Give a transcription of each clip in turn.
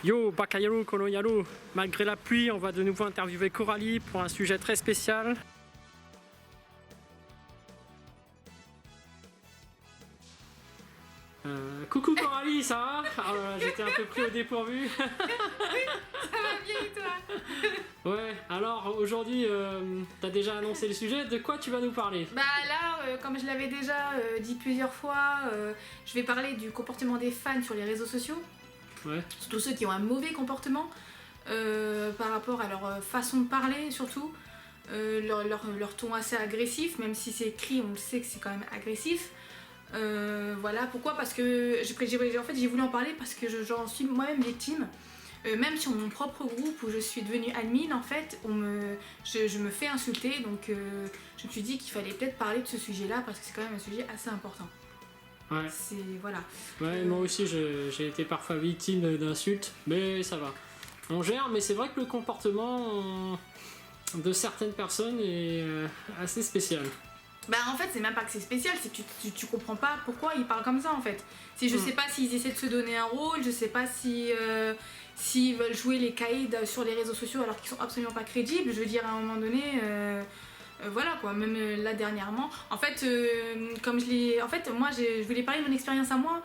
Yo, Bakayaru, Konoyaru. Malgré la pluie, on va de nouveau interviewer Coralie pour un sujet très spécial. Coucou Coralie, ça va? J'étais un peu pris au dépourvu. Oui, ça va bien et toi? Ouais, alors aujourd'hui, t'as déjà annoncé le sujet, de quoi tu vas nous parler? Bah là, comme je l'avais déjà dit plusieurs fois, je vais parler du comportement des fans sur les réseaux sociaux. Ouais. Surtout ceux qui ont un mauvais comportement par rapport à leur façon de parler surtout. Leur ton assez agressif, même si c'est écrit, on le sait que c'est quand même agressif. Voilà, pourquoi? Parce que j'ai voulu en parler parce que j'en suis moi-même victime. Même sur mon propre groupe où je suis devenue admin, en fait, je me fais insulter, donc je me suis dit qu'il fallait peut-être parler de ce sujet-là parce que c'est quand même un sujet assez important. Ouais. Voilà. Ouais, moi aussi j'ai été parfois victime d'insultes, mais ça va. On gère, mais c'est vrai que le comportement de certaines personnes est assez spécial. Bah en fait c'est même pas que c'est spécial, c'est que tu comprends pas pourquoi ils parlent comme ça en fait. Je sais pas s'ils essaient de se donner un rôle, je sais pas s'ils veulent jouer les caïds sur les réseaux sociaux alors qu'ils sont absolument pas crédibles. Je veux dire à un moment donné, voilà quoi, même là dernièrement. En fait, moi je voulais parler de mon expérience à moi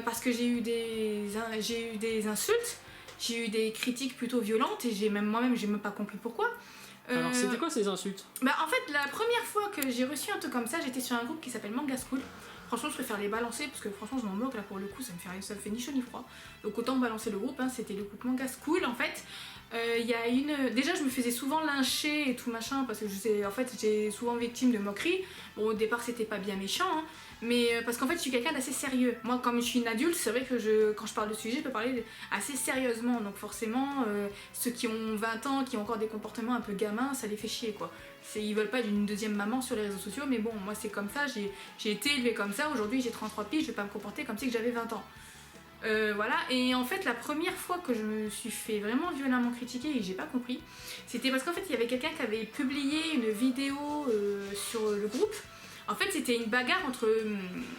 parce que j'ai eu des insultes, j'ai eu des critiques plutôt violentes et moi-même j'ai même pas compris pourquoi. Alors c'était quoi ces insultes? Bah en fait la première fois que j'ai reçu un truc comme ça, j'étais sur un groupe qui s'appelle Manga School. Franchement je préfère les balancer parce que franchement je m'en moque là pour le coup, ça me fait ni chaud ni froid. Donc autant balancer le groupe, hein. C'était le groupe Manga School en fait. Déjà je me faisais souvent lyncher et tout machin parce que j'étais souvent victime de moqueries. Bon au départ c'était pas bien méchant hein, mais parce qu'en fait je suis quelqu'un d'assez sérieux. Moi comme je suis une adulte, c'est vrai que quand je parle de sujet je peux parler assez sérieusement. Donc forcément ceux qui ont 20 ans, qui ont encore des comportements un peu gamins, ça les fait chier quoi. Ils veulent pas d'une deuxième maman sur les réseaux sociaux, mais bon moi c'est comme ça, j'ai été élevée comme ça. Aujourd'hui j'ai 33 piges, je vais pas me comporter comme si j'avais 20 ans. Voilà, et en fait la première fois que je me suis fait vraiment violemment critiquer et que j'ai pas compris, c'était parce qu'en fait il y avait quelqu'un qui avait publié une vidéo sur le groupe. En fait c'était une bagarre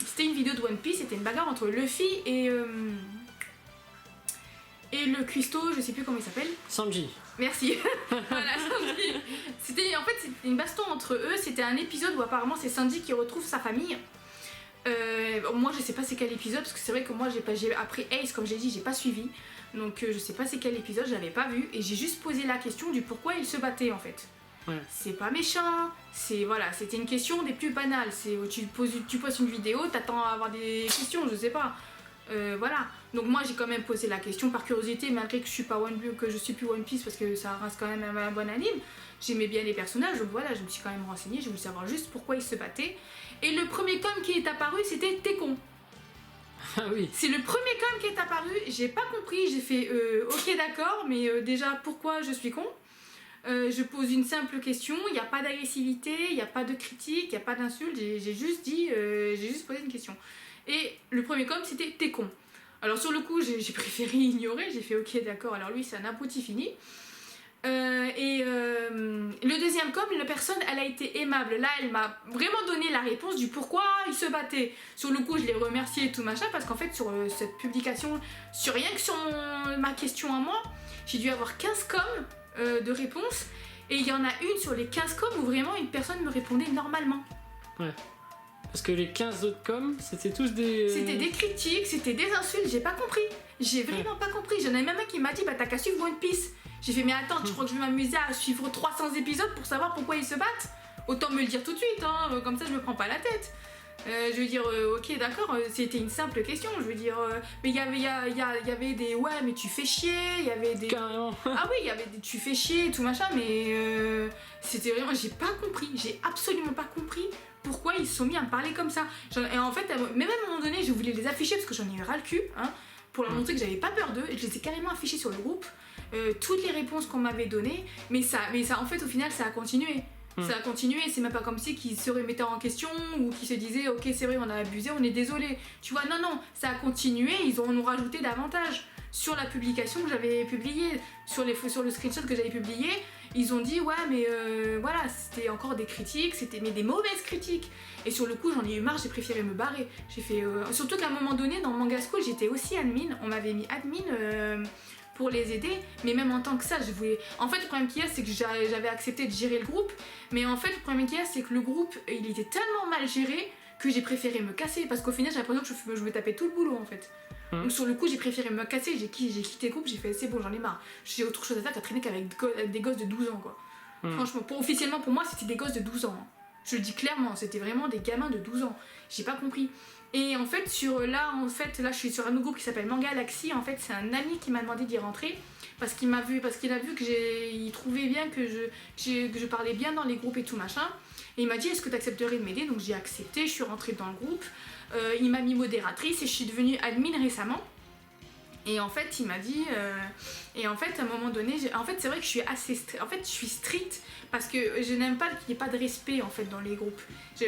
c'était une vidéo de One Piece, c'était une bagarre entre Luffy et le cuistot, je sais plus comment il s'appelle. Sanji. Merci. Voilà, Sanji. C'était une baston entre eux, c'était un épisode où apparemment c'est Sanji qui retrouve sa famille. Moi je sais pas c'est quel épisode parce que c'est vrai que moi j'ai après Ace comme j'ai dit j'ai pas suivi donc je sais pas c'est quel épisode, je l'avais pas vu et j'ai juste posé la question du pourquoi ils se battaient en fait. Ouais. C'est pas méchant, c'était une question des plus banales, tu poses une vidéo, t'attends à avoir des questions, je sais pas. Voilà, donc moi j'ai quand même posé la question par curiosité malgré que je suis plus One Piece parce que ça reste quand même un bon anime. J'aimais bien les personnages donc voilà, je me suis quand même renseignée, j'ai voulu savoir juste pourquoi ils se battaient. Et le premier com qui est apparu c'était t'es con. Ah oui. C'est le premier com qui est apparu, j'ai pas compris, j'ai fait ok d'accord mais déjà pourquoi je suis con. Je pose une simple question, il n'y a pas d'agressivité, il n'y a pas de critique, il n'y a pas d'insulte, j'ai juste posé une question. Et le premier com c'était t'es con. Alors sur le coup j'ai préféré ignorer, j'ai fait ok d'accord, alors lui c'est un abruti fini. Le deuxième com, la personne elle a été aimable, là elle m'a vraiment donné la réponse du pourquoi il se battait. Sur le coup je l'ai remercié et tout machin parce qu'en fait sur cette publication, rien que sur ma question à moi, j'ai dû avoir 15 coms de réponses et il y en a une sur les 15 coms où vraiment une personne me répondait normalement. Ouais. Parce que les 15 autres coms, c'était tous des... C'était des critiques, c'était des insultes, j'ai pas compris. J'ai vraiment pas compris. J'en ai même un qui m'a dit bah t'as qu'à suivre One Piece. J'ai fait mais attends, tu crois que je vais m'amuser à suivre 300 épisodes pour savoir pourquoi ils se battent? Autant me le dire tout de suite, hein, comme ça je me prends pas la tête. Je veux dire, ok d'accord, c'était une simple question, je veux dire, mais il y avait des ouais mais tu fais chier, il y avait des... Carrément. Ah oui, il y avait des tu fais chier, tout machin, mais c'était vraiment, j'ai pas compris, j'ai absolument pas compris pourquoi ils se sont mis à me parler comme ça. Et en fait, même à un moment donné, je voulais les afficher parce que j'en ai eu ras le cul, hein, pour leur montrer que j'avais pas peur d'eux, et je les ai carrément affichés sur le groupe, toutes les réponses qu'on m'avait données, mais ça, en fait, au final, ça a continué. Ça a continué, c'est même pas comme si qu'ils se remettaient en question ou qu'ils se disaient ok c'est vrai on a abusé, on est désolé. Tu vois, non, ça a continué, ils en ont rajouté davantage. Sur la publication que j'avais publiée, sur le screenshot que j'avais publié, ils ont dit ouais mais voilà, c'était encore des critiques, mais des mauvaises critiques. Et sur le coup j'en ai eu marre, j'ai préféré me barrer. J'ai fait surtout qu'à un moment donné dans Manga School j'étais aussi admin, on m'avait mis admin pour les aider, mais même en tant que ça, je voulais... En fait, le problème qu'il y a, c'est que j'avais accepté de gérer le groupe, mais en fait, le problème qu'il y a, c'est que le groupe, il était tellement mal géré que j'ai préféré me casser, parce qu'au final, j'ai l'impression que je me tapais tout le boulot, en fait. Donc sur le coup, j'ai préféré me casser, j'ai quitté le groupe, j'ai fait c'est bon, j'en ai marre. J'ai autre chose à faire qu'à traîner qu'avec des gosses de 12 ans, quoi. Franchement, officiellement, pour moi, c'était des gosses de 12 ans. Hein. Je le dis clairement, c'était vraiment des gamins de 12 ans. J'ai pas compris. Et en fait, là, je suis sur un autre groupe qui s'appelle Manga Galaxy. En fait, c'est un ami qui m'a demandé d'y rentrer parce qu'il a vu que il trouvait bien que je parlais bien dans les groupes et tout machin. Et il m'a dit, est-ce que tu accepterais de m'aider? Donc j'ai accepté, je suis rentrée dans le groupe. Il m'a mis modératrice et je suis devenue admin récemment. Et en fait, il m'a dit... et en fait, à un moment donné... En fait, c'est vrai que je suis assez... En fait, je suis stricte parce que je n'aime pas qu'il n'y ait pas de respect, en fait, dans les groupes.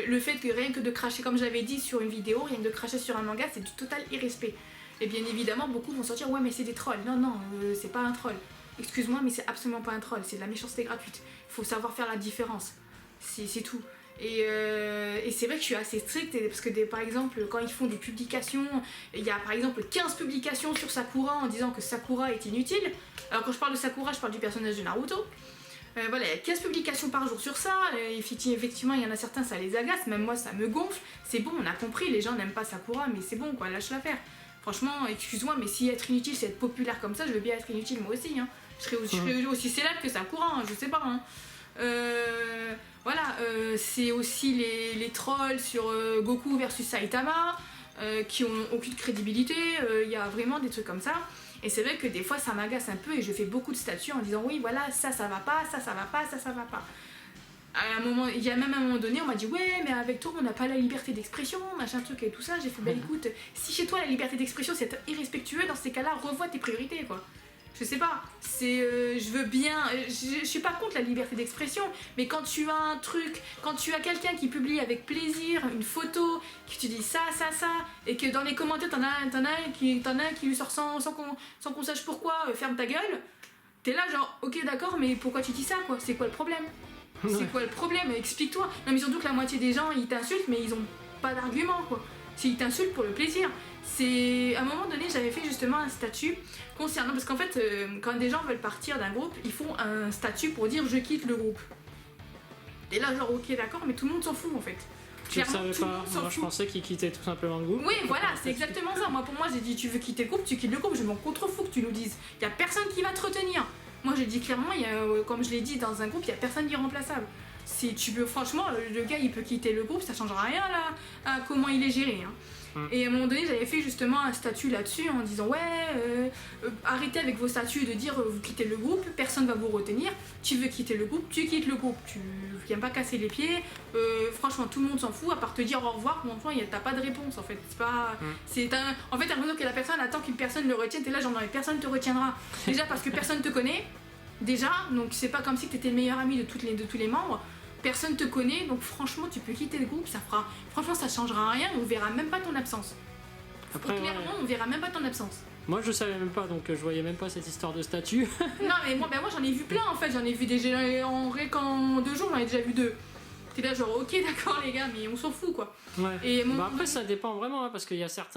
Le fait que rien que de cracher, comme j'avais dit sur une vidéo, rien que de cracher sur un manga, c'est du total irrespect. Et bien évidemment, beaucoup vont sortir, ouais, mais c'est des trolls. Non, non, c'est pas un troll. Excuse-moi, mais c'est absolument pas un troll. C'est de la méchanceté gratuite. Il faut savoir faire la différence. C'est tout. Et c'est vrai que je suis assez stricte parce que par exemple quand ils font des publications, il y a par exemple 15 publications sur Sakura en disant que Sakura est inutile. Alors quand je parle de Sakura, je parle du personnage de Naruto. Voilà, il y a 15 publications par jour sur ça, et effectivement il y en a certains ça les agace, même moi ça me gonfle. C'est bon, on a compris, les gens n'aiment pas Sakura, mais c'est bon quoi, lâche l'affaire. Franchement, excuse-moi, mais si être inutile c'est être populaire comme ça, je veux bien être inutile moi aussi. Hein. Je serais aussi célèbre que Sakura, hein, je sais pas. Hein. Voilà, c'est aussi les trolls sur Goku versus Saitama qui ont aucune crédibilité, il y a vraiment des trucs comme ça. Et c'est vrai que des fois ça m'agace un peu et je fais beaucoup de statuts en disant oui voilà ça va pas, ça va pas, ça va pas. Il y a même un moment donné on m'a dit ouais mais avec toi on n'a pas la liberté d'expression, machin truc et tout ça. J'ai fait bah écoute, si chez toi la liberté d'expression c'est irrespectueux, dans ces cas-là revois tes priorités quoi. Je sais pas, je veux bien, je suis pas contre la liberté d'expression, mais quand tu as un truc, quand tu as quelqu'un qui publie avec plaisir une photo, que tu dis ça, et que dans les commentaires t'en as un qui lui sort sans qu'on sache pourquoi, ferme ta gueule, t'es là genre, ok d'accord, mais pourquoi tu dis ça quoi? C'est quoi le problème? C'est quoi le problème? Explique-toi. Non mais surtout que la moitié des gens ils t'insultent mais ils ont pas d'argument quoi. Ils t'insultent pour le plaisir. À un moment donné, j'avais fait justement un statut concernant... Parce qu'en fait, quand des gens veulent partir d'un groupe, ils font un statut pour dire « je quitte le groupe ». Et là, genre, ok, d'accord, mais tout le monde s'en fout, en fait. Tu ne savais pas, moi je pensais qu'ils quittaient tout simplement le groupe. Oui, voilà, c'est exactement ça. Pour moi, j'ai dit « tu veux quitter le groupe, tu quittes le groupe ». Je m'en contrefous que tu nous dises. Il n'y a personne qui va te retenir. Moi, j'ai dit clairement, comme je l'ai dit, dans un groupe, il n'y a personne d'irremplaçable. Si tu veux, franchement, le gars, il peut quitter le groupe, ça ne changera rien, là, à comment il est géré, hein. Et à un moment donné, j'avais fait justement un statut là-dessus en disant ouais, arrêtez avec vos statuts de dire vous quittez le groupe, personne va vous retenir. Tu veux quitter le groupe, tu quittes le groupe. Tu viens pas casser les pieds. Franchement, tout le monde s'en fout à part te dire au revoir. Pour l'instant, t'as pas de réponse en fait. C'est pas. En fait, t'as l'impression que la personne attend qu'une personne le retienne. T'es là, genre non, mais personne te retiendra. Déjà parce que personne te connaît. Déjà, donc c'est pas comme si t'étais le meilleur ami de tous les membres. Personne te connaît, donc franchement tu peux quitter le groupe, franchement ça changera rien et on verra même pas ton absence. Après, clairement on verra même pas ton absence. Moi je savais même pas, donc je voyais même pas cette histoire de statut. Non mais moi j'en ai vu plein en fait, j'en ai vu déjà en 2 jours, j'en ai déjà vu 2. T'es là genre ok d'accord les gars mais on s'en fout quoi. Ouais. Et après ça dépend vraiment hein, parce qu'il y a certaines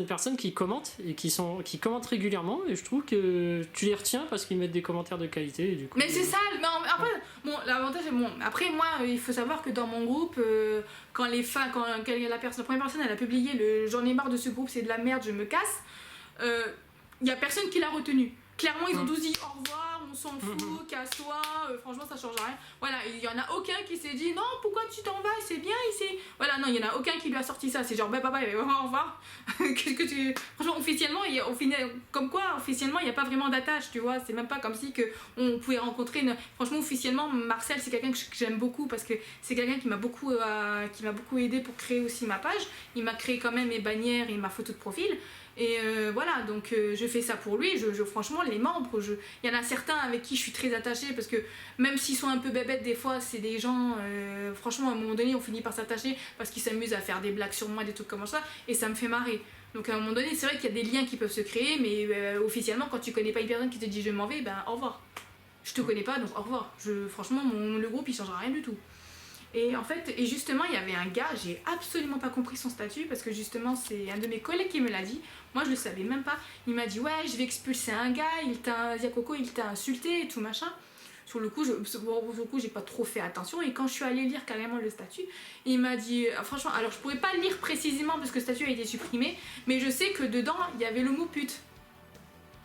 personnes qui commentent et qui commentent régulièrement et je trouve que tu les retiens parce qu'ils mettent des commentaires de qualité et du coup. Mais c'est ça, mais après bon l'avantage est bon. Après moi il faut savoir que dans mon groupe quand la première personne elle a publié j'en ai marre de ce groupe, c'est de la merde, je me casse. Il y a personne qui l'a retenu. Clairement ils ont tous dit au revoir, on s'en fout, casse-toi, franchement ça change rien. Voilà, il y en a aucun qui s'est dit non pourquoi tu t'en vas, c'est bien ici. Voilà, non, il y en a aucun qui lui a sorti ça, c'est genre bye bye, au revoir. Qu'est-ce que tu... Franchement officiellement, comme quoi officiellement il n'y a pas vraiment d'attache, tu vois, c'est même pas comme si on pouvait rencontrer Franchement officiellement Marcel c'est quelqu'un que j'aime beaucoup parce que c'est quelqu'un qui m'a beaucoup aidé pour créer aussi ma page. Il m'a créé quand même mes bannières et ma photo de profil. Et voilà, donc je fais ça pour lui. Franchement, les membres, il y en a certains avec qui je suis très attachée parce que même s'ils sont un peu bébêtes, des fois, c'est des gens, franchement, à un moment donné, on finit par s'attacher parce qu'ils s'amusent à faire des blagues sur moi, des trucs comme ça, et ça me fait marrer. Donc à un moment donné, c'est vrai qu'il y a des liens qui peuvent se créer, mais officiellement, quand tu connais pas une personne qui te dit je m'en vais, ben au revoir. Je te connais pas, donc au revoir. Franchement, le groupe, il changera rien du tout. Et en fait, et justement, il y avait un gars, j'ai absolument pas compris son statut parce que justement, c'est un de mes collègues qui me l'a dit. Moi, je le savais même pas. Il m'a dit, ouais, je vais expulser un gars, Ziakoko, il t'a insulté et tout machin. Sur le coup, j'ai pas trop fait attention. Et quand je suis allée lire carrément le statut, il m'a dit, franchement, alors je pourrais pas le lire précisément parce que le statut a été supprimé, mais je sais que dedans, il y avait le mot pute.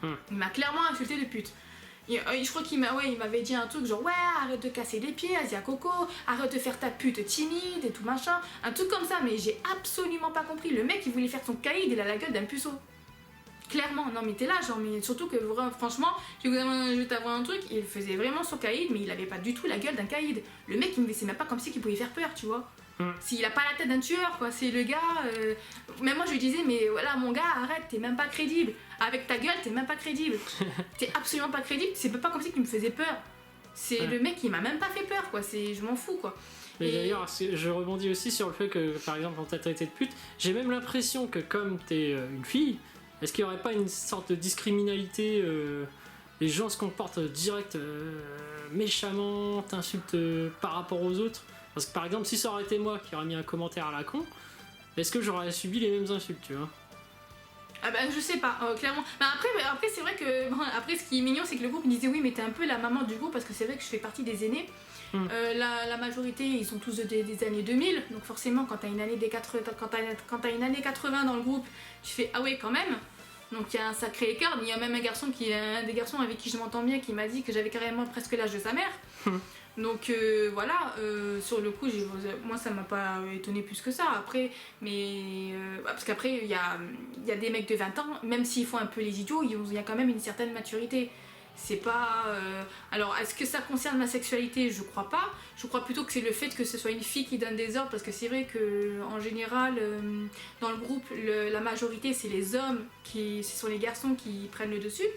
Il m'a clairement insulté de pute. Je crois qu'il m'avait dit un truc genre ouais, arrête de casser les pieds, Asia Coco, arrête de faire ta pute timide et tout machin, un truc comme ça, mais j'ai absolument pas compris. Le mec il voulait faire son caïd, il a la gueule d'un puceau. Clairement, non mais t'es là, genre, mais surtout que franchement, je vais t'avoir un truc, il faisait vraiment son caïd, mais il avait pas du tout la gueule d'un caïd. Le mec c'est même pas comme si qu'il pouvait faire peur, tu vois. S'il a pas la tête d'un tueur, quoi, c'est le gars. Même moi je lui disais, mais voilà, mon gars, arrête, t'es même pas crédible. Avec ta gueule, t'es même pas crédible. T'es absolument pas crédible, c'est pas comme si qu'il me faisait peur. C'est le mec qui m'a même pas fait peur, quoi, je m'en fous, quoi. Mais d'ailleurs, je rebondis aussi sur le fait que, par exemple, on t'a traité de pute, j'ai même l'impression que comme t'es une fille, est-ce qu'il y aurait pas une sorte de discriminalité les gens se comportent direct méchamment, t'insultent par rapport aux autres. Parce que par exemple, si ça aurait été moi qui aurais mis un commentaire à la con, est-ce que j'aurais subi les mêmes insultes, tu vois? Ah bah je sais pas, clairement. Bah après c'est vrai que après ce qui est mignon c'est que le groupe il disait oui mais t'es un peu la maman du groupe parce que c'est vrai que je fais partie des aînés. La majorité ils sont tous des années 2000 donc forcément quand t'as une année quand t'as une année 80 dans le groupe tu fais ah ouais quand même. Donc il y a un sacré écart. Il y a même un des garçons avec qui je m'entends bien qui m'a dit que j'avais carrément presque l'âge de sa mère. Donc voilà, sur le coup, moi ça m'a pas étonné plus que ça. Après, parce qu'après, il y a des mecs de 20 ans, même s'ils font un peu les idiots, il y a quand même une certaine maturité. C'est pas. Alors, est-ce que ça concerne ma sexualité? Je crois pas. Je crois plutôt que c'est le fait que ce soit une fille qui donne des ordres, parce que c'est vrai que en général, dans le groupe, la majorité c'est les hommes, ce sont les garçons qui prennent le dessus.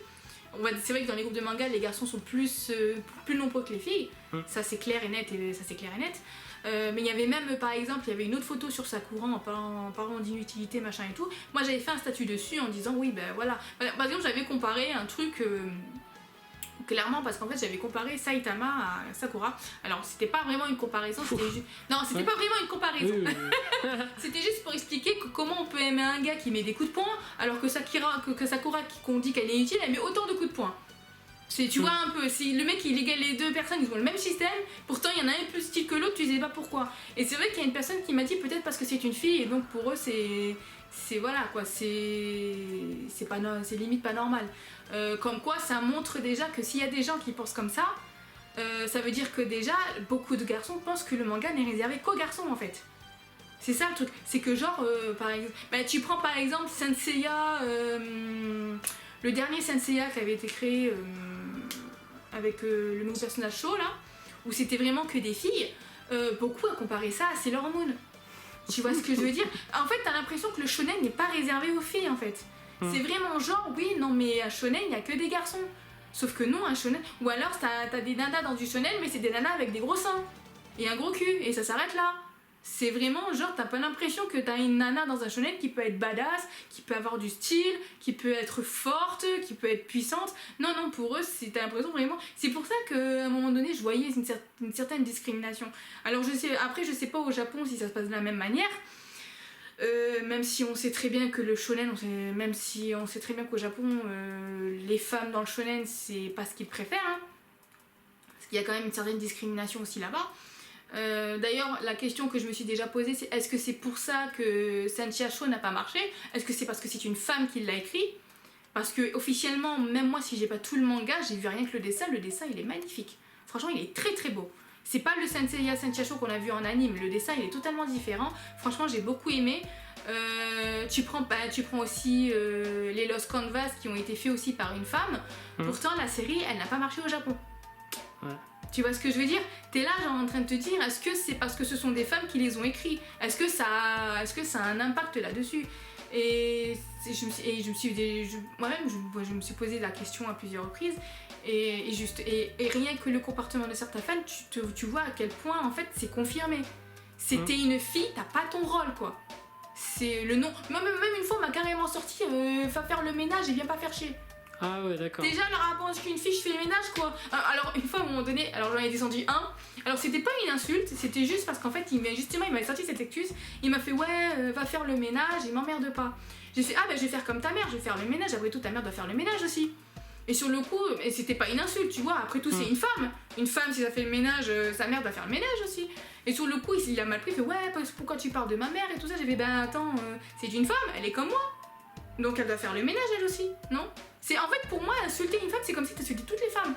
C'est vrai que dans les groupes de manga, les garçons sont plus nombreux que les filles. Ça c'est clair et net. Mais il y avait même, par exemple, il y avait une autre photo sur Sakura en parlant d'inutilité, machin et tout. Moi j'avais fait un statut dessus en disant oui, ben voilà. Par exemple, j'avais comparé un truc. Clairement, parce qu'en fait j'avais comparé Saitama à Sakura. Alors c'était pas vraiment une comparaison, c'était juste. Non, c'était pas vraiment une comparaison. C'était juste pour expliquer comment on peut aimer un gars qui met des coups de poing alors que Sakura qu'on dit qu'elle est inutile, elle met autant de coups de poing. Tu vois un peu, si le mec il égale les deux personnes, ils ont le même système, pourtant il y en a un plus style que l'autre, tu sais pas pourquoi. Et c'est vrai qu'il y a une personne qui m'a dit peut-être parce que c'est une fille et donc pour eux c'est voilà quoi, c'est limite pas normal. Comme quoi ça montre déjà que s'il y a des gens qui pensent comme ça, ça veut dire que déjà beaucoup de garçons pensent que le manga n'est réservé qu'aux garçons en fait. C'est ça le truc, c'est que genre par exemple, tu prends par exemple Saint Seiya, le dernier Saint Seiya qui avait été créé avec le nouveau personnage Sho là, où c'était vraiment que des filles, beaucoup a comparé ça à Sailor Moon. Tu vois ce que je veux dire? En fait, t'as l'impression que le shonen n'est pas réservé aux filles, en fait. C'est vraiment genre, oui, non, mais un shonen, il n'y a que des garçons. Sauf que non, un shonen... Ou alors, t'as des nanas dans du shonen, mais c'est des nanas avec des gros seins. Et un gros cul, et ça s'arrête là. C'est vraiment genre, t'as pas l'impression que t'as une nana dans un shonen qui peut être badass, qui peut avoir du style, qui peut être forte, qui peut être puissante. Non, pour eux, t'as l'impression vraiment... C'est pour ça qu'à un moment donné, je voyais une certaine discrimination. Alors, après, je sais pas au Japon si ça se passe de la même manière. Même si on sait très bien que le shonen, même si on sait très bien qu'au Japon, les femmes dans le shonen, c'est pas ce qu'ils préfèrent. Hein. Parce qu'il y a quand même une certaine discrimination aussi là-bas. D'ailleurs, la question que je me suis déjà posée, c'est est-ce que c'est pour ça que Senshi Sho n'a pas marché? Est-ce que c'est parce que c'est une femme qui l'a écrit? Parce que officiellement, même moi, si j'ai pas tout le manga, j'ai vu rien que le dessin il est magnifique. Franchement, il est très très beau. C'est pas le Senshi Sho qu'on a vu en anime, le dessin il est totalement différent. Franchement, j'ai beaucoup aimé. Tu prends aussi les Lost Canvas qui ont été faits aussi par une femme. Pourtant, la série, elle n'a pas marché au Japon. Ouais. Tu vois ce que je veux dire? T'es là genre en train de te dire, est-ce que c'est parce que ce sont des femmes qui les ont écrits? Est-ce que ça a un impact là-dessus? Et moi-même, je me suis posé la question à plusieurs reprises. Et rien que le comportement de certaines femmes, tu vois à quel point en fait c'est confirmé. C'était une fille, t'as pas ton rôle quoi. C'est le nom. Même une fois, on m'a carrément sorti, va faire le ménage et viens pas faire chier. Ah ouais, d'accord. Déjà, le rapport à ce qu'une fille, je fais le ménage, quoi. Alors, une fois, à un moment donné, alors j'en ai descendu un. Alors, c'était pas une insulte, c'était juste parce qu'en fait, il m'avait sorti cette excuse. Il m'a fait, ouais, va faire le ménage, il m'emmerde pas. J'ai fait, ah ben, je vais faire comme ta mère, je vais faire le ménage. Après tout, ta mère doit faire le ménage aussi. Et sur le coup, et c'était pas une insulte, tu vois. Après tout, c'est une femme. Une femme, si ça fait le ménage, sa mère doit faire le ménage aussi. Et sur le coup, il a mal pris, il fait, ouais, pourquoi tu parles de ma mère et tout ça. J'ai fait, ben attends, c'est une femme, elle est comme moi. Donc elle doit faire le ménage, elle aussi, non? C'est en fait pour moi insulter une femme c'est comme si tu insultais toutes les femmes.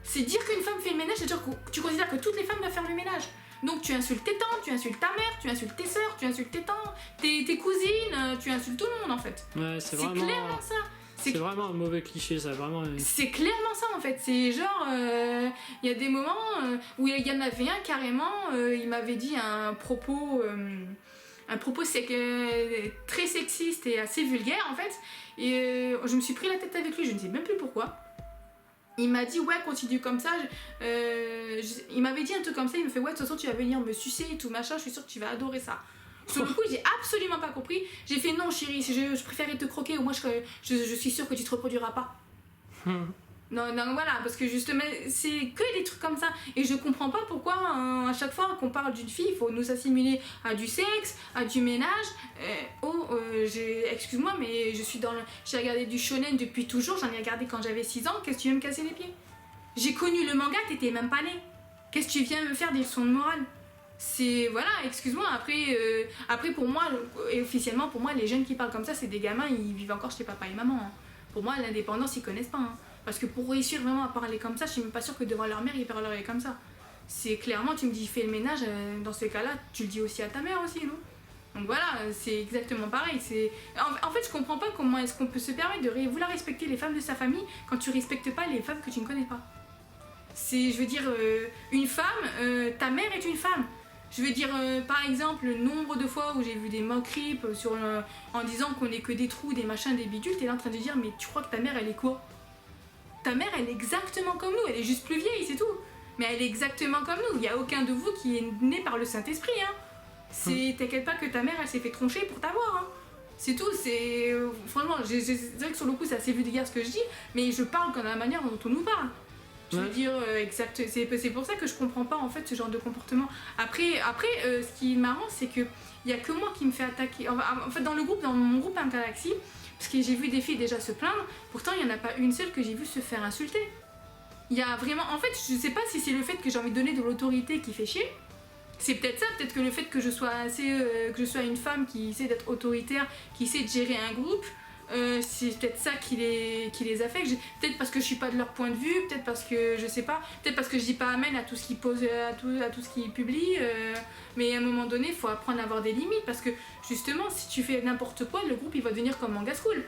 C'est dire qu'une femme fait le ménage, c'est dire que tu considères que toutes les femmes doivent faire le ménage. Donc tu insultes tes tantes, tu insultes ta mère, tu insultes tes sœurs, tu insultes tes tantes, tes cousines, tu insultes tout le monde en fait. Ouais, c'est vraiment... clairement ça. C'est vraiment un mauvais cliché ça, vraiment. C'est clairement ça en fait. C'est genre, il y a des moments où il y en avait un carrément, il m'avait dit un propos très sexiste et assez vulgaire en fait. Et je me suis pris la tête avec lui, je ne sais même plus pourquoi. Il m'a dit ouais continue comme ça. Il m'avait dit un truc comme ça, il me fait ouais de toute façon tu vas venir me sucer et tout machin, je suis sûre que tu vas adorer ça. Sur le coup j'ai absolument pas compris. J'ai fait non chérie, je préférais te croquer, au moins je suis sûre que tu te reproduiras pas. Non, voilà, parce que justement, c'est que des trucs comme ça. Et je comprends pas pourquoi, à chaque fois qu'on parle d'une fille, il faut nous assimiler à du sexe, à du ménage. Excuse-moi, mais j'ai regardé du shonen depuis toujours, j'en ai regardé quand j'avais 6 ans, qu'est-ce que tu veux me casser les pieds? J'ai connu le manga, t'étais même pas né. Qu'est-ce que tu viens me faire des leçons de morale? C'est, voilà, excuse-moi, après pour moi, et officiellement pour moi, les jeunes qui parlent comme ça, c'est des gamins, ils vivent encore chez papa et maman. Hein. Pour moi, l'indépendance, ils connaissent pas. Hein. Parce que pour réussir vraiment à parler comme ça, je suis même pas sûre que devant leur mère, ils parleraient comme ça. C'est clairement, tu me dis fais le ménage, dans ce cas-là, tu le dis aussi à ta mère aussi, non? Donc voilà, c'est exactement pareil. En fait, je comprends pas comment est-ce qu'on peut se permettre de vouloir respecter les femmes de sa famille quand tu respectes pas les femmes que tu ne connais pas. Je veux dire, une femme, ta mère est une femme. Je veux dire, par exemple, le nombre de fois où j'ai vu des moqueries en disant qu'on est que des trous, des machins, des bidules, t'es là en train de dire, mais tu crois que ta mère, elle est quoi? Ta mère, elle est exactement comme nous, elle est juste plus vieille, c'est tout. Mais elle est exactement comme nous, il n'y a aucun de vous qui est né par le Saint-Esprit. Hein. T'inquiète pas que ta mère, elle s'est fait troncher pour t'avoir. Hein. C'est tout, franchement, c'est vrai que sur le coup, c'est assez vulgaire ce que je dis, mais je parle comme la manière dont on nous parle. Je veux dire, c'est pour ça que je comprends pas en fait ce genre de comportement. Après ce qui est marrant, c'est que il y a que moi qui me fais attaquer. En fait, dans mon groupe Galaxy, parce que j'ai vu des filles déjà se plaindre, pourtant il n'y en a pas une seule que j'ai vu se faire insulter. Il y a vraiment... En fait, je sais pas si c'est le fait que j'ai envie de donner de l'autorité qui fait chier. C'est peut-être ça, peut-être que le fait que je sois une femme qui essaie d'être autoritaire, qui essaie de gérer un groupe, c'est peut-être ça qui les affecte. Peut-être parce que je suis pas de leur point de vue, peut-être parce que je sais pas, peut-être parce que je dis pas amen à tout ce qu'ils posent, à tout ce qu'ils publient. Mais à un moment donné, il faut apprendre à avoir des limites parce que justement, si tu fais n'importe quoi, le groupe il va devenir comme Manga School.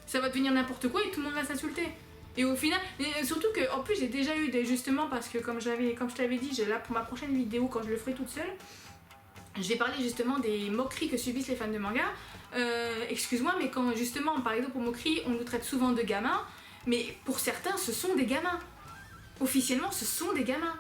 Ça va devenir n'importe quoi et tout le monde va s'insulter. Et au final, surtout que en plus j'ai déjà eu justement parce que comme je t'avais dit, là pour ma prochaine vidéo quand je le ferai toute seule, je vais parler justement des moqueries que subissent les fans de manga. Excuse-moi, mais quand justement, par exemple, aux moqueries, on nous traite souvent de gamins, mais pour certains, ce sont des gamins. Officiellement, ce sont des gamins.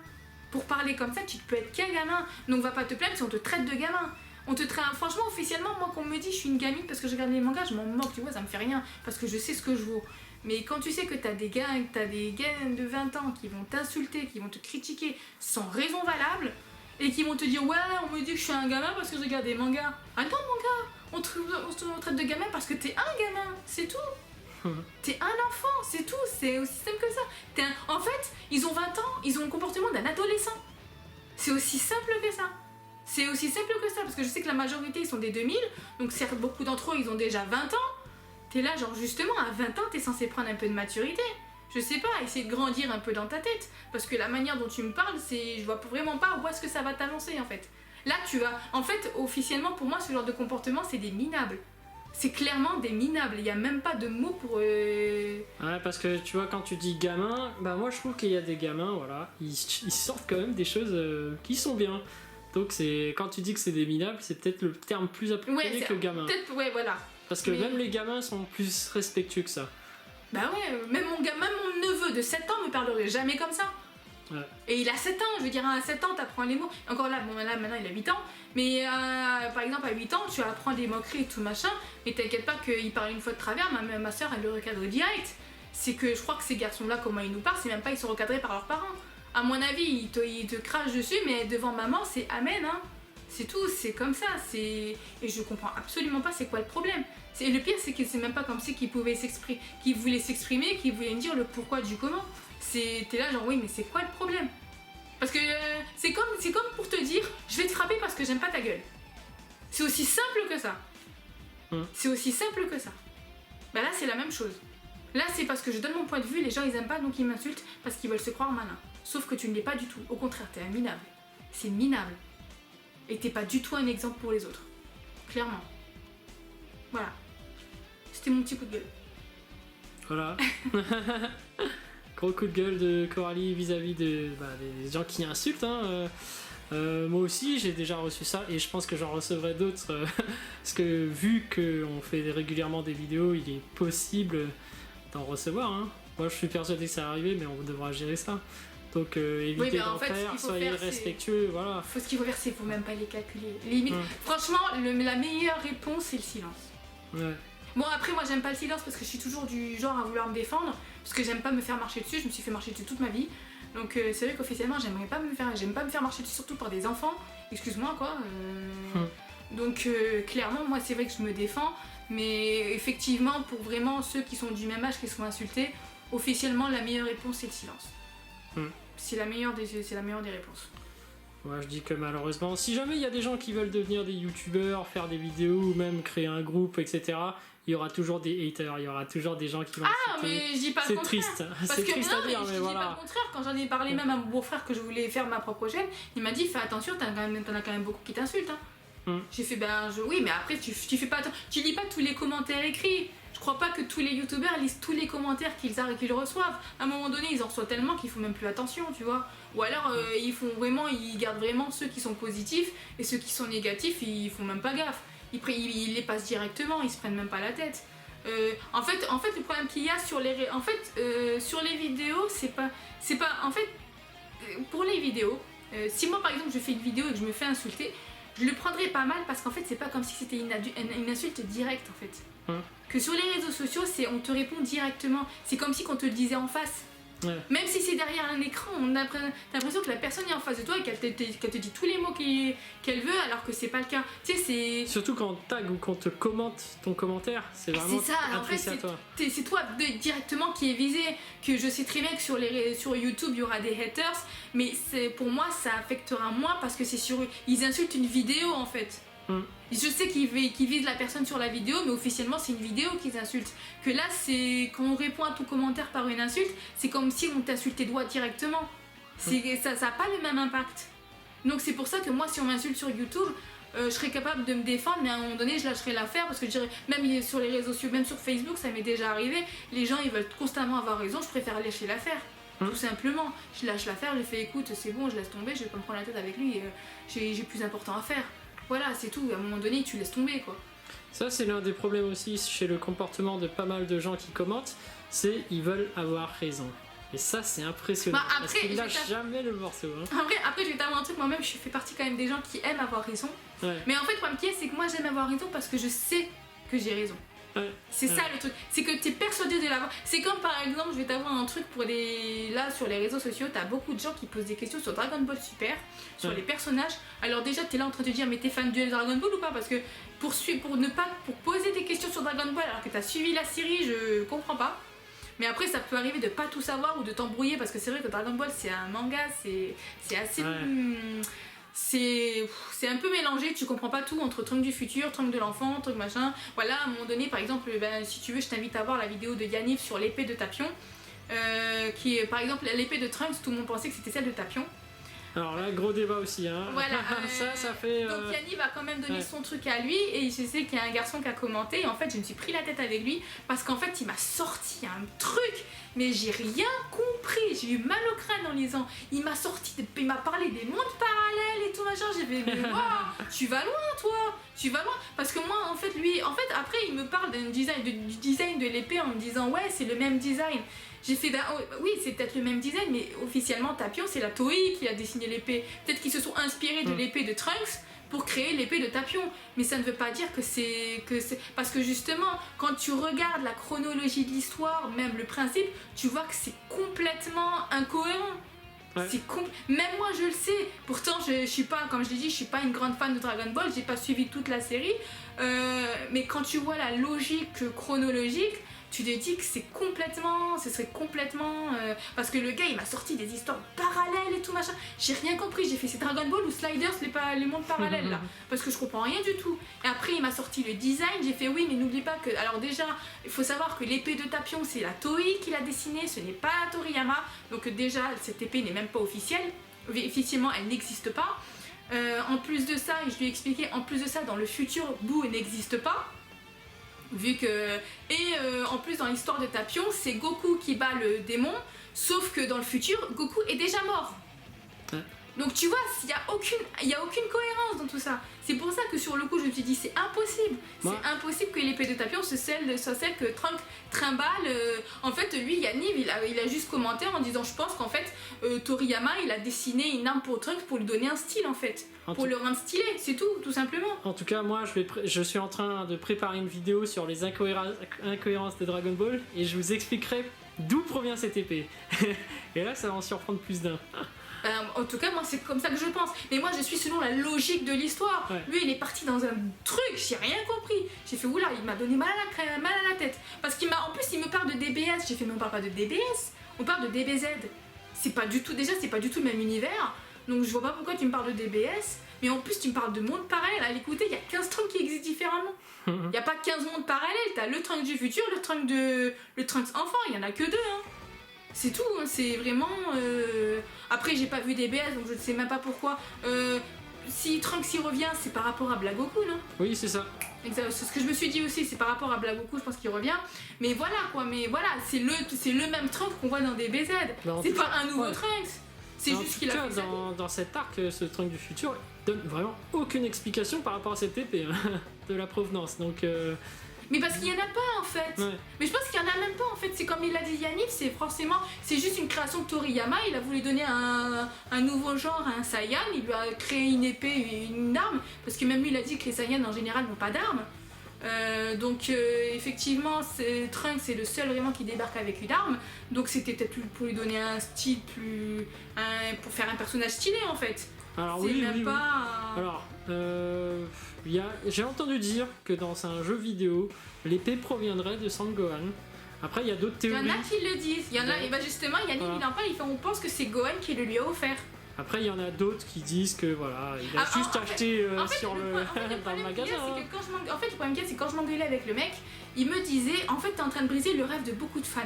Pour parler comme ça, tu peux être qu'un gamin. Donc va pas te plaindre si on te traite de gamin. On te traite, franchement, officiellement, moi, qu'on me dit je suis une gamine parce que je regarde les mangas, je m'en moque, tu vois, ça me fait rien, parce que je sais ce que je vaux. Mais quand tu sais que t'as des gars de 20 ans qui vont t'insulter, qui vont te critiquer sans raison valable, et qui vont te dire ouais, on me dit que je suis un gamin parce que je regarde des mangas. Ah non, mon gars, on te traite de gamin parce que t'es un gamin, c'est tout. T'es un enfant, c'est tout, c'est aussi simple que ça. En fait, ils ont 20 ans, ils ont le comportement d'un adolescent. C'est aussi simple que ça. C'est aussi simple que ça, parce que je sais que la majorité, ils sont des 2000, donc certes, beaucoup d'entre eux, ils ont déjà 20 ans. T'es là, genre justement, à 20 ans, t'es censé prendre un peu de maturité. Je sais pas, essayer de grandir un peu dans ta tête. Parce que la manière dont tu me parles, je vois vraiment pas où est-ce que ça va t'avancer, en fait. Là, en fait, officiellement, pour moi, ce genre de comportement, c'est des minables. C'est clairement des minables. Il n'y a même pas de mots pour... Ouais, parce que tu vois, quand tu dis gamin, bah moi, je trouve qu'il y a des gamins, voilà, ils sortent quand même des choses qui sont bien. Donc, quand tu dis que c'est des minables, c'est peut-être le terme plus approprié que gamin. Peut-être, ouais, voilà. Parce que même les gamins sont plus respectueux que ça. Bah ouais, même mon neveu de 7 ans me parlerait jamais comme ça. Ouais. Et il a 7 ans, je veux dire, à 7 ans, t'apprends les mots. Encore là, maintenant il a 8 ans. Mais par exemple, à 8 ans, tu apprends des moqueries et tout machin. Mais t'inquiète pas qu'il parle une fois de travers, ma soeur, elle le recadre direct. c'est que je crois que ces garçons-là, comment ils nous parlent, c'est même pas ils sont recadrés par leurs parents. À mon avis, ils te crachent dessus, mais devant maman, c'est amen, hein. C'est tout, c'est comme ça. Et je comprends absolument pas c'est quoi le problème. Le pire, c'est que c'est même pas comme si qu'ils pouvaient s'exprimer, qu'ils voulaient s'exprimer, qu'ils voulaient me dire le pourquoi du comment. T'es là genre oui, mais c'est quoi le problème? Parce que c'est comme pour te dire, je vais te frapper parce que j'aime pas ta gueule. C'est aussi simple que ça. C'est aussi simple que ça. Bah là, c'est la même chose. Là, c'est parce que je donne mon point de vue, les gens ils aiment pas, donc ils m'insultent parce qu'ils veulent se croire malin. Sauf que tu ne l'es pas du tout. Au contraire, t'es un minable. C'est minable. Et t'es pas du tout un exemple pour les autres. Clairement. Voilà. C'était mon petit coup de gueule. Voilà. Gros coup de gueule de Coralie vis-à-vis des gens qui insultent. Hein. Moi aussi, j'ai déjà reçu ça et je pense que j'en recevrai d'autres. Parce que vu qu'on fait régulièrement des vidéos, il est possible d'en recevoir. Hein. Moi, je suis persuadé que ça va arriver, mais on devra gérer ça. Donc évitez d'en faire, soyez respectueux, voilà. Ce qu'il faut faire, c'est qu'il faut même pas les calculer. Limite, franchement, la meilleure réponse, c'est le silence. Ouais. Bon, après, moi, j'aime pas le silence parce que je suis toujours du genre à vouloir me défendre, parce que j'aime pas me faire marcher dessus, je me suis fait marcher dessus toute ma vie. Donc c'est vrai qu'officiellement, j'aime pas me faire marcher dessus, surtout par des enfants. Excuse-moi, quoi. Donc clairement, moi, c'est vrai que je me défends, mais effectivement, pour vraiment ceux qui sont du même âge, qui sont insultés, officiellement, la meilleure réponse, c'est le silence. C'est la meilleure des réponses. Ouais, je dis que malheureusement, si jamais il y a des gens qui veulent devenir des youtubeurs, faire des vidéos ou même créer un groupe, etc., il y aura toujours des haters, il y aura toujours des gens qui vont mais je dis pas le contraire. C'est triste. Parce c'est que triste non, à dire, mais je dis voilà. pas le contraire. Quand j'en ai parlé même à mon beau-frère que je voulais faire ma propre chaîne, il m'a dit fais attention, t'en as quand même beaucoup qui t'insultent. Hein. J'ai fait oui, mais après tu fais pas tu lis pas tous les commentaires écrits. Je crois pas que tous les youtubeurs lisent tous les commentaires qu'ils reçoivent. À un moment donné, ils en reçoivent tellement qu'ils font même plus attention, tu vois. Ou alors ils gardent vraiment ceux qui sont positifs et ceux qui sont négatifs, ils font même pas gaffe. Ils les passent directement, ils se prennent même pas la tête. En fait, le problème qu'il y a sur les vidéos, c'est pas en fait pour les vidéos. Si moi par exemple je fais une vidéo et que je me fais insulter, je le prendrais pas mal parce qu'en fait c'est pas comme si c'était une insulte directe en fait. Que sur les réseaux sociaux, on te répond directement. C'est comme si on te le disait en face. Ouais. Même si c'est derrière un écran, t'as l'impression que la personne est en face de toi et qu'elle te dit tous les mots qu'elle veut, alors que c'est pas le cas. Tu sais, c'est... Surtout quand on tag ou qu'on te commente ton commentaire, c'est vraiment adressé à toi. C'est toi directement qui est visé. Que je sais très bien que sur YouTube, il y aura des haters, mais pour moi, ça affectera moins parce que ils insultent une vidéo en fait. Je sais qu'ils visent la personne sur la vidéo, mais officiellement c'est une vidéo qu'ils insultent. Que là, c'est quand on répond à ton commentaire par une insulte, c'est comme si on t'insultait toi directement. Ça n'a pas le même impact. Donc c'est pour ça que moi, si on m'insulte sur YouTube, je serais capable de me défendre, mais à un moment donné, je lâcherai l'affaire parce que je dirais, même sur les réseaux sociaux, même sur Facebook, ça m'est déjà arrivé. Les gens, ils veulent constamment avoir raison, je préfère lâcher l'affaire. Tout simplement, je lâche l'affaire, je fais écoute, c'est bon, je laisse tomber, je vais pas me prendre la tête avec lui, j'ai plus important à faire. Voilà, c'est tout, à un moment donné, tu laisses tomber, quoi. Ça, c'est l'un des problèmes aussi chez le comportement de pas mal de gens qui commentent, c'est ils veulent avoir raison. Et ça, c'est impressionnant, parce qu'ils lâchent jamais le morceau. Hein. Après, je vais t'avouer un truc, moi-même, je fais partie quand même des gens qui aiment avoir raison. Ouais. Mais en fait, le problème qui est, c'est que moi, j'aime avoir raison parce que je sais que j'ai raison. Ouais. C'est ça le truc, c'est que t'es persuadé de l'avoir. C'est comme par exemple, je vais t'avoir un truc là sur les réseaux sociaux, t'as beaucoup de gens qui posent des questions sur Dragon Ball Super, sur les personnages. Alors déjà t'es là en train de te dire mais t'es fan de Dragon Ball ou pas? Parce que pour poser des questions sur Dragon Ball alors que t'as suivi la série, je comprends pas. Mais après ça peut arriver de pas tout savoir ou de t'embrouiller parce que c'est vrai que Dragon Ball c'est un manga, c'est assez... C'est un peu mélangé, tu comprends pas tout entre Trunks du futur, Trunks de l'enfant, Trunks machin. Voilà, à un moment donné, par exemple, si tu veux, je t'invite à voir la vidéo de Yanniv sur l'épée de Tapion. Qui est, par exemple, l'épée de Trunks, tout le monde pensait que c'était celle de Tapion. Alors là, gros débat aussi, hein. Voilà, ça fait... Donc Yanniv a quand même donné son truc à lui, et je sais qu'il y a un garçon qui a commenté, et en fait, je me suis pris la tête avec lui, parce qu'en fait, il m'a sorti un truc, mais j'ai rien compris, j'ai eu mal au crâne en lisant. Il m'a parlé des mondes parallèles et tout machin, j'ai fait, mais wow, tu vas loin, toi, tu vas loin. Parce que moi, en fait, après, il me parle du design de l'épée en me disant, ouais, c'est le même design. J'ai fait, oui, c'est peut-être le même design, mais officiellement, Tapion, c'est la Toei qui a dessiné l'épée. Peut-être qu'ils se sont inspirés de l'épée de Trunks pour créer l'épée de Tapion. Mais ça ne veut pas dire que c'est... Parce que justement, quand tu regardes la chronologie de l'histoire, même le principe, tu vois que c'est complètement incohérent. Ouais. Même moi je le sais, pourtant je suis pas, comme je l'ai dit, je suis pas une grande fan de Dragon Ball, j'ai pas suivi toute la série, mais quand tu vois la logique chronologique, tu te dis que ce serait complètement... parce que le gars il m'a sorti des histoires parallèles et tout machin, j'ai rien compris, j'ai fait c'est Dragon Ball ou Sliders, les mondes parallèles là, parce que je comprends rien du tout. Et après il m'a sorti le design, j'ai fait oui mais n'oublie pas que... Alors déjà, il faut savoir que l'épée de Tapion c'est la Toei qui l'a dessinée, ce n'est pas Toriyama, donc déjà cette épée n'est même pas officielle, officiellement elle n'existe pas. En plus de ça, et je lui ai expliqué, en plus de ça dans le futur, Boo n'existe pas. Vu que... en plus dans l'histoire de Tapion, c'est Goku qui bat le démon, sauf que dans le futur, Goku est déjà mort. Ouais. Donc tu vois, il y a aucune cohérence dans tout ça. C'est pour ça que sur le coup, je me suis dit, c'est impossible. Ouais. C'est impossible que l'épée de Tapion soit celle que Trunks trimballe. En fait, lui, Yaniv, il a juste commenté en disant, je pense qu'en fait, Toriyama, il a dessiné une arme pour Trunks pour lui donner un style, en fait. Pour le rendre stylé, c'est tout simplement. En tout cas, moi, je suis en train de préparer une vidéo sur les incohérences de Dragon Ball et je vous expliquerai d'où provient cette épée. Et là, ça va en surprendre plus d'un. En tout cas, moi, c'est comme ça que je pense. Mais moi, je suis selon la logique de l'histoire. Ouais. Lui, il est parti dans un truc, j'ai rien compris. J'ai fait, oula, il m'a donné mal à la tête. Parce en plus, il me parle de DBS. J'ai fait, mais on parle pas de DBS, on parle de DBZ. C'est pas du tout le même univers. Donc, je vois pas pourquoi tu me parles de DBS. Mais en plus, tu me parles de mondes parallèles. À l'écouter, il y a 15 Trunks qui existent différemment. Il n'y a pas 15 mondes parallèles. T'as le Trunks du futur, le Trunks enfant. Il y en a que deux, hein. C'est tout, hein, c'est vraiment... Après, j'ai pas vu DBS, donc je ne sais même pas pourquoi. Si Trunks y revient, c'est par rapport à Blagoku, non? Oui, c'est ça. C'est ce que je me suis dit aussi, c'est par rapport à Blagoku, je pense qu'il revient. Mais voilà, quoi, c'est le même Trunks qu'on voit dans DBZ. C'est pas un nouveau Trunks. C'est juste qu'il a fait dans cet arc, ce Trunks du futur donne vraiment aucune explication par rapport à cette épée, hein, de la provenance. Donc... Mais parce qu'il y en a pas en fait. Ouais. Mais je pense qu'il y en a même pas en fait. C'est comme il l'a dit Yannick, c'est juste une création de Toriyama. Il a voulu donner un nouveau genre à un Saiyan. Il lui a créé une épée et une arme. Parce que même lui il a dit que les Saiyans en général n'ont pas d'armes. Donc effectivement, Trunks c'est le seul vraiment qui débarque avec une arme. Donc c'était peut-être pour lui donner un style pour faire un personnage stylé en fait. Alors c'est oui, même oui, pas. Oui. Alors, j'ai entendu dire que dans un jeu vidéo, l'épée proviendrait de Sangohan. Après, il y a d'autres Il y théories. en a qui le disent. Il y en a, et bah justement, Yannick Voilà. il en parle, on pense que c'est Gohan qui le lui a offert. Après, il y en a d'autres qui disent que voilà, il a Ah, juste en fait- acheté En fait, sur le dans le problème qu'il y a, magasin. c'est que en fait, le problème qu'il y a, c'est que quand je m'engueulais avec le mec, il me disait, en fait, t'es en train de briser le rêve de beaucoup de fans.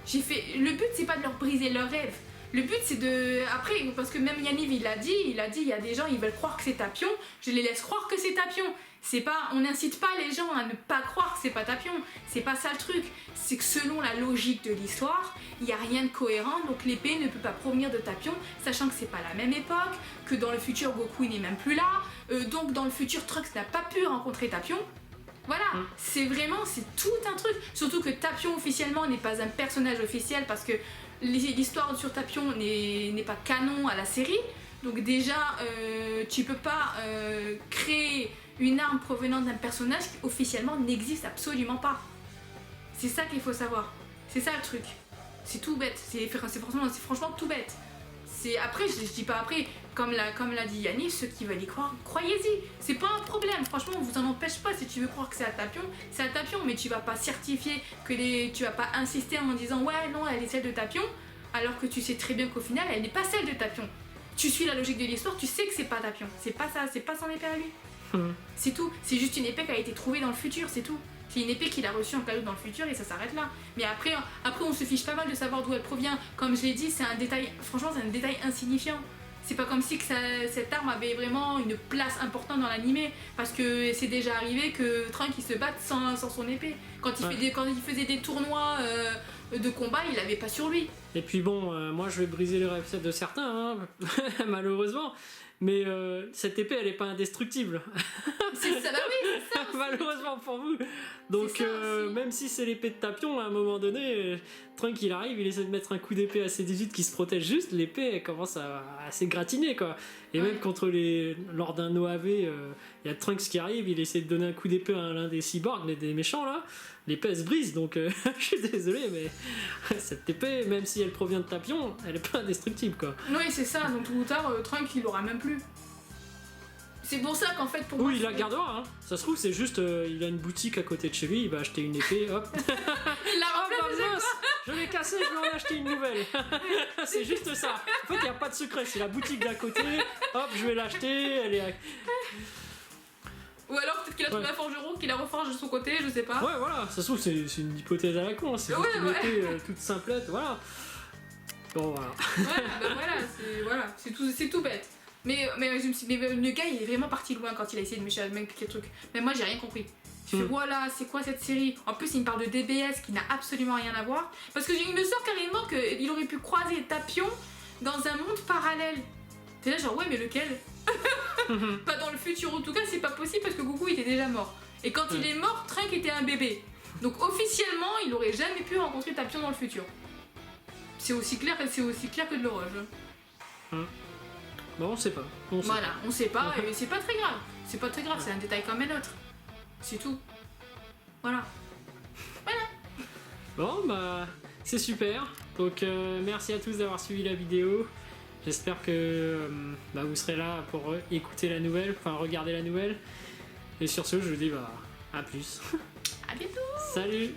J'ai fait, le but, c'est pas de leur briser leur rêve. Le but, c'est de... Après, parce que même Yaniv, il a dit, il y a des gens, ils veulent croire que c'est Tapion, je les laisse croire que c'est Tapion. C'est pas, on n'incite pas les gens à ne pas croire que c'est pas Tapion. C'est pas ça le truc. C'est que selon la logique de l'histoire, il n'y a rien de cohérent, donc l'épée ne peut pas provenir de Tapion, sachant que c'est pas la même époque, que dans le futur, Goku n'est même plus là, donc dans le futur, Trunks n'a pas pu rencontrer Tapion. Voilà, c'est tout un truc. Surtout que Tapion officiellement n'est pas un personnage officiel parce que l'histoire sur Tapion n'est pas canon à la série. Donc déjà, tu peux pas créer une arme provenant d'un personnage qui officiellement n'existe absolument pas. C'est ça qu'il faut savoir. C'est ça le truc. C'est tout bête. C'est franchement tout bête. Après, je dis pas après, comme l'a dit Yannick, ceux qui veulent y croire, croyez-y. C'est pas un problème. Franchement, on vous en empêche pas. Si tu veux croire que c'est à Tapion, c'est à Tapion. Mais tu vas pas certifier tu vas pas insister en disant ouais, non, elle est celle de Tapion, alors que tu sais très bien qu'au final, elle n'est pas celle de Tapion. Tu suis la logique de l'histoire, tu sais que c'est pas Tapion. C'est pas ça, c'est pas son épée à lui. C'est tout. C'est juste une épée qui a été trouvée dans le futur, c'est tout. C'est une épée qu'il a reçue en cadeau dans le futur et ça s'arrête là. Mais après, on se fiche pas mal de savoir d'où elle provient. Comme je l'ai dit, c'est un détail, franchement, c'est un détail insignifiant. C'est pas comme si cette arme avait vraiment une place importante dans l'animé. Parce que c'est déjà arrivé que Trunks il se batte sans son épée. Quand il faisait des tournois de combat, il l'avait pas sur lui. Et puis bon, moi je vais briser les rêves de certains, hein, malheureusement. Mais cette épée, elle est pas indestructible. C'est ça, bah oui, c'est ça. Malheureusement pour vous. Donc ça, même si c'est l'épée de Tapion, à un moment donné, Trunks il arrive, il essaie de mettre un coup d'épée à C18 qui se protège juste, l'épée elle commence à s'égratiner quoi. Et Ouais. même lors d'un OAV, il y a Trunks qui arrive, il essaie de donner un coup d'épée à l'un des cyborgs, mais des méchants là, l'épée elle se brise, donc je suis désolé, mais cette épée, même si elle provient de Tapion, elle est pas indestructible quoi. Oui, c'est ça, donc tout ou tard, Trunk il l'aura même plus. C'est pour ça qu'en fait, pour moi. Oui, il la gardera, hein. Ça se trouve, c'est juste, il a une boutique à côté de chez lui, il va acheter une épée, hop. Il la Ah bah remplace. mince, je l'ai cassée, je vais en acheter une nouvelle. C'est juste ça. En fait, il n'y a pas de secret, c'est la boutique d'à côté, hop, je vais l'acheter, elle est... Ou alors peut-être qu'il a trouvé un forgeron qui la reforge de son côté, je sais pas. Ouais, voilà, ça se trouve, c'est une hypothèse à la con, hein. C'est juste une épée toute simplette, voilà. Bon, voilà. Voilà, c'est tout bête. Mais le gars il est vraiment parti loin quand il a essayé de mécher avec les trucs. Mais moi j'ai rien compris. Je fais voilà, c'est quoi cette série? En plus il me parle de DBS qui n'a absolument rien à voir. Parce que il me sort carrément qu'il aurait pu croiser Tapion dans un monde parallèle. T'es là genre ouais mais lequel? Pas dans le futur en tout cas, c'est pas possible parce que Goku était déjà mort. Et quand il est mort, Trunk était un bébé. Donc officiellement il aurait jamais pu rencontrer Tapion dans le futur. C'est aussi clair que de l'orage. Bon, on sait pas. Voilà, on sait pas, mais c'est pas très grave. C'est pas très grave, c'est un détail comme un autre. C'est tout. Voilà. Bon, bah, c'est super. Donc, merci à tous d'avoir suivi la vidéo. J'espère que vous serez là pour écouter la nouvelle, enfin regarder la nouvelle. Et sur ce, je vous dis à plus. À bientôt. Salut.